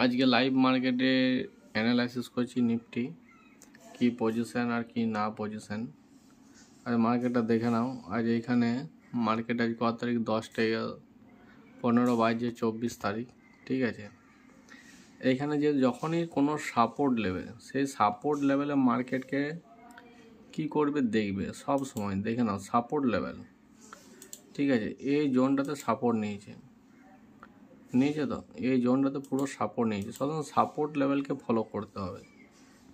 আজকে লাইভ মার্কেটে অ্যানালাইসিস করছি নিফটি কি পজিশন আর কি না পজিশন। আর মার্কেটটা দেখে নাও। আজ এইখানে মার্কেট আজ কত তারিখ 10/15/24 ঠিক আছে। এইখানে যে যখনই কোনো সাপোর্ট লেভেল, সেই সাপোর্ট লেভেলে মার্কেটকে কি করবে দেখবে সব সময়। দেখে নাও সাপোর্ট লেভেল, ঠিক আছে। এই জোনটাতে সাপোর্ট নিয়েছে তো, এই জোনটাতে পুরো সাপোর্ট নিয়েছে। সাধারণত সাপোর্ট লেভেলকে ফলো করতে হবে,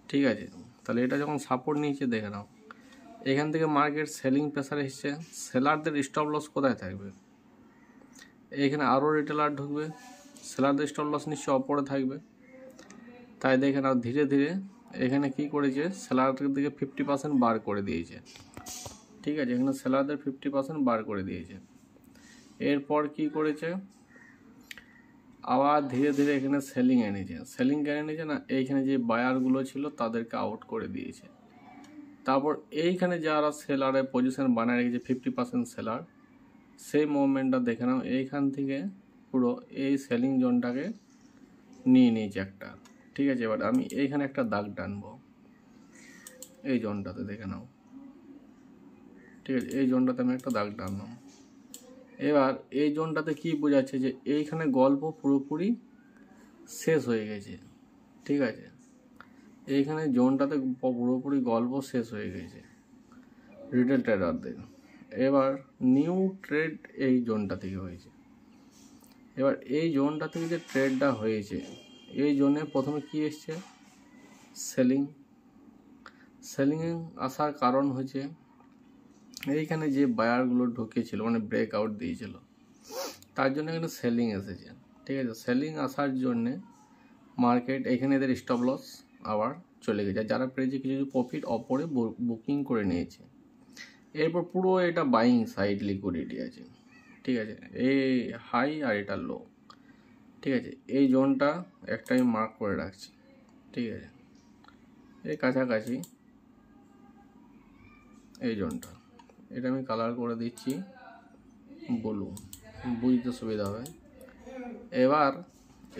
ঠিক আছে। তাহলে এটা যখন সাপোর্ট নিয়েছে দেখে নাও, এখান থেকে মার্কেট সেলিং প্রেসার এসছে। সেলারদের স্টপ লস কোথায় থাকবে? এখানে আরও রিটেলার ঢুকবে, সেলারদের স্টপ লস নিশ্চয়ই অপরে থাকবে। তাই দেখে নাও ধীরে ধীরে এখানে কি করেছে, সেলারদের দিকে 50% বার করে দিয়েছে, ঠিক আছে। এখানে সেলারদের 50% বার করে দিয়েছে। এরপর কি করেছে, আবার ধীরে ধীরে এখানে সেলিং এনেছে না। এইখানে যে বায়ারগুলো ছিল তাদেরকে আউট করে দিয়েছে। তারপর এইখানে যারা সেলারের পজিশন বানায় রেখেছে 50% সেলার, সেই মুভমেন্টটা দেখে নাও। এইখান থেকে পুরো এই সেলিং জোনটাকে নিয়ে নিয়েছে একটা, ঠিক আছে। এবার আমি এইখানে একটা দাগ টানবো এই জোনটাতে, দেখে নাও, ঠিক আছে। এই জোনটাতে আমি একটা দাগ টানলাম। এবার এই জোনটাতে কি বোঝাচ্ছে যে এইখানে গল্প পুরোপুরি শেষ হয়ে গেছে, ঠিক আছে। এইখানে জোনটাতে পুরোপুরি গল্প শেষ হয়ে গেছে রিটেল ট্রেডারদের। এবার নিউ ট্রেড এই জোনটা থেকে হয়েছে। এবার এই জোনটা থেকে যে ট্রেডটা হয়েছে, এই জোনে প্রথমে কি এসছে, সেলিং আসার কারণ হচ্ছে এইখানে যে বায়ারগুলো ঢুকেছিল, মানে ব্রেকআউট দিয়েছিল, তার জন্য এখানে সেলিং এসেছে, ঠিক আছে। সেলিং আসার জন্যে মার্কেট এখানে এদের স্টপ লস আবার চলে গেছে। যারা পেরেছে কিছু কিছু প্রফিট অপরে বুকিং করে নিয়েছে। এরপর পুরো এটা বাইং সাইড লিকুইডিটি আছে, ঠিক আছে। এই হাই আর এটা লো, ঠিক আছে। এই জোনটা একটা আমি মার্ক করে রাখছি, ঠিক আছে। এই কাছাকাছি এই জোনটা, এটা আমি কালার করে দিচ্ছি ব্লু, বুঝতে সুবিধা হবে। এবার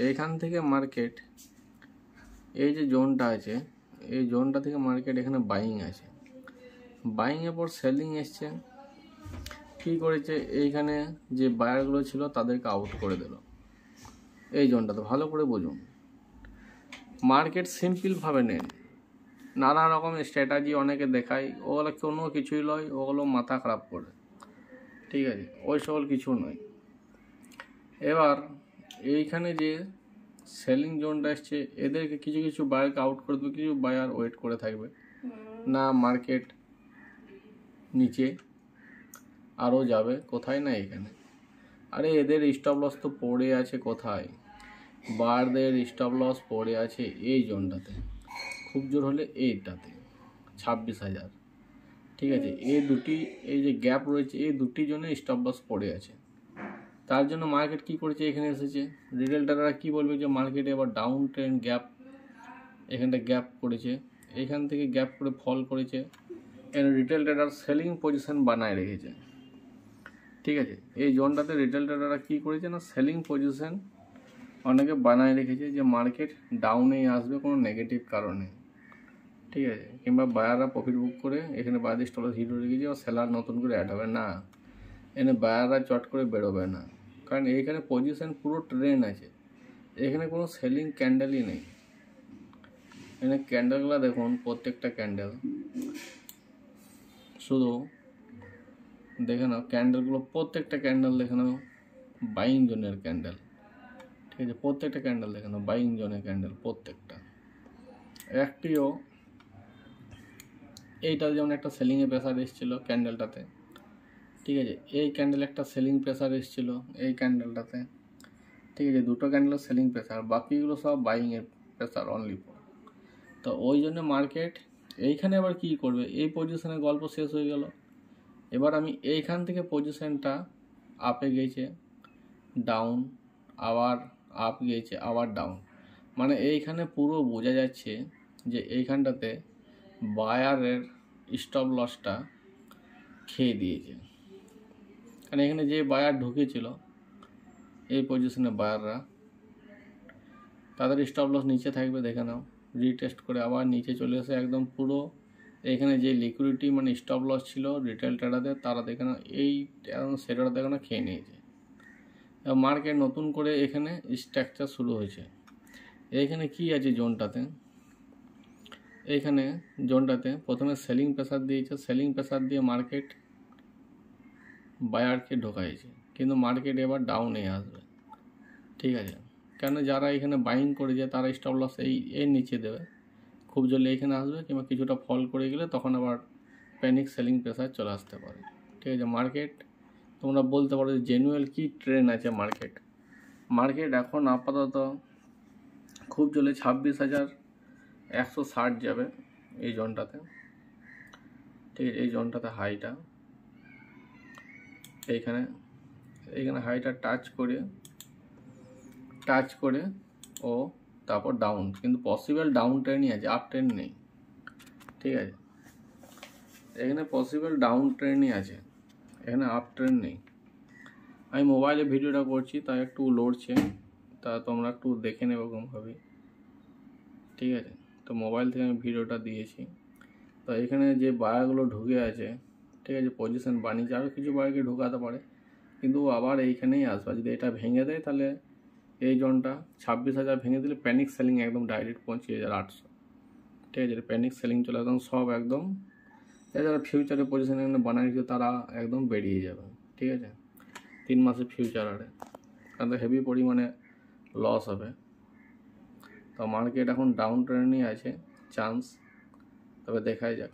এইখান থেকে মার্কেট এই যে জোনটা আছে, এই জোনটা থেকে মার্কেট এখানে বাইং আছে। বাইংয়ের পর সেলিং এসছে। কী করেছে, এইখানে যে বায়ারগুলো ছিল তাদেরকে আউট করে দিল এই জোনটাতে। ভালো করে বুঝুন, মার্কেট সিম্পলভাবে নেন, নানা রকম স্ট্র্যাটাজি অনেকে দেখায়, ওগুলো কোনো কিছুই নয়, ওগুলো মাথা খারাপ করে, ঠিক আছে। ওই সকল কিছু নয়। এবার এইখানে যে সেলিং জোনটা এসছে, এদেরকে কিছু কিছু বায়ারকে আউট করে দেবে, কিছু বায়ার ওয়েট করে থাকবে না মার্কেট নিচে আরও যাবে কোথায়, না এখানে। আরে এদের স্টপ লস তো পড়ে আছে কোথায়, বারদের স্টপ লস পড়ে আছে এই জোনটাতে, খুব জোর হলে এইটাতে 26,000, ঠিক আছে। এই যে গ্যাপ রয়েছে, এই দুটি জন্য স্টপ লস পড়ে আছে। তার জন্য মার্কেট কি করেছে, এখানে এসেছে। রিটেল ট্রেডাররা কি বলবে যে মার্কেটে এবার ডাউন ট্রেন্ড গ্যাপ, এখানটা গ্যাপ করেছে, এখান থেকে গ্যাপ করে ফল করেছে। এখানে রিটেল ট্রেডার সেলিং পজিশন বানায় রেখেছে, ঠিক আছে। এই জোনটাতে রিটেল ট্রেডাররা কী করেছে না, সেলিং পজিশন অনেকে বানায় রেখেছে যে মার্কেট ডাউনেই আসবে কোনো নেগেটিভ কারণে, ঠিক আছে। কিংবা বায়াররা প্রফিট বুক করে এখানে বায়ারদের স্টপ লস হিট রেখেছে, আর সেলার নতুন করে অ্যাড হবে না। এখানে বায়াররা চট করে বেরোবে না, কারণ এইখানে পজিশন পুরো ট্রেন আছে। এখানে কোনো সেলিং ক্যান্ডেলই নেই। এখানে ক্যান্ডেলগুলো দেখুন, প্রত্যেকটা ক্যান্ডেল শুধু দেখে নাও, ক্যান্ডেলগুলো প্রত্যেকটা ক্যান্ডেল দেখে নাও বাইং জোনের ক্যান্ডেল, ঠিক আছে। প্রত্যেকটা ক্যান্ডেল দেখে নাও বাইং জোনের ক্যান্ডেল, প্রত্যেকটা একটিও। এইটা যেমন একটা সেলিংয়ে প্রেসার এসেছিলো ক্যান্ডেলটাতে, ঠিক আছে। এই ক্যান্ডেল একটা সেলিং প্রেসার এসেছিলো এই ক্যান্ডেলটাতে, ঠিক আছে। দুটো ক্যান্ডেল সেলিং প্রেসার, বাকিগুলো সব বাইংয়ের প্রেসার অনলি। তো ওই জন্য মার্কেট এইখানে আবার কী করবে, এই পজিশনের গল্প শেষ হয়ে গেল। এবার আমি এইখান থেকে পজিশনটা আপে গেছে, ডাউন, আবার আপ গিয়েছে, আবার ডাউন, মানে এইখানে পুরো বোঝা যাচ্ছে যে এইখানটাতে বায়ারের স্টপ লসটা খেয়ে দিয়েছে। কারণ এখানে যে বায়ার ঢুকেছিল এই পজিশনে, বায়াররা তাদের স্টপ লস নিচে থাকবে, দেখে নাও। রিটেস্ট করে আবার নিচে চলে এসে একদম পুরো এখানে যে লিকুইডিটি মানে স্টপ লস ছিল রিটেল ট্রেডারদের, তারা দেখে নাও এই সেটাটা দেখে না খেয়ে নিয়েছে। মার্কেট নতুন করে এখানে স্ট্রাকচার শুরু হয়েছে। এইখানে কি আছে জোনটাতে, এইখানে জোনটাতে প্রথমে সেলিং প্রেসার দিয়েছে, সেলিং প্রেসার দিয়ে মার্কেট বায়ারকে ঢোকাইছে, কিন্তু মার্কেট এবার ডাউনে আসবে, ঠিক আছে। কেন যারা এখানে বাইং করেছে তারা স্টপ লস এর নিচে দেবে, খুব জলে এখানে আসবে, কিংবা কিছুটা ফল করে গেলে তখন আবার প্যানিক সেলিং প্রেসার চলে আসতে পারে, ঠিক আছে। মার্কেট তোমরা বলতে পারো যে জেনুয়েল কি ট্রেন্ড আছে মার্কেট এখন আপাতত খুব জলে 26,160 যাবে এই জোনটাতে, ঠিক আছে। এই জোনটাতে হাইটা এইখানে হাইটা টাচ করে ও তারপর ডাউন, কিন্তু পসিবল ডাউন ট্রেন্ডই আছে, আপ ট্রেন্ড নেই, ঠিক আছে। এখানে পসিবল ডাউন ট্রেন্ডই আছে, এখানে আপ ট্রেন্ড নেই। আমি মোবাইলে ভিডিওটা করছি তাই একটু লড়ছে, তা তোমরা একটু দেখে নেবে ওরকমভাবে, ঠিক আছে। তো মোবাইল থেকে আমি ভিডিওটা দিয়েছি। তো এখানে যে বায়ারগুলো ঢুকে আছে, ঠিক আছে, পজিশন বানিয়েছে, আরও কিছু বায়ারকে ঢুকাতে পারে, কিন্তু আবার এইখানেই আসবে। যদি এটা ভেঙে দেয় তাহলে এই জোনটা 26,000 ভেঙে দিলে প্যানিক সেলিং একদম ডাইরেক্ট 25,800, ঠিক আছে। প্যানিক সেলিং চলে একদম সব একদম, যারা ফিউচারে পজিশন এখানে বানিয়েছে তারা একদম বেরিয়ে যাবে, ঠিক আছে। 3 মাসের ফিউচার আরে, কারণ হেভি পরিমাণে লস হবে। তো মার্কেট এখন ডাউন ট্রেন্ডই আছে চান্স, তবে দেখাই যাক।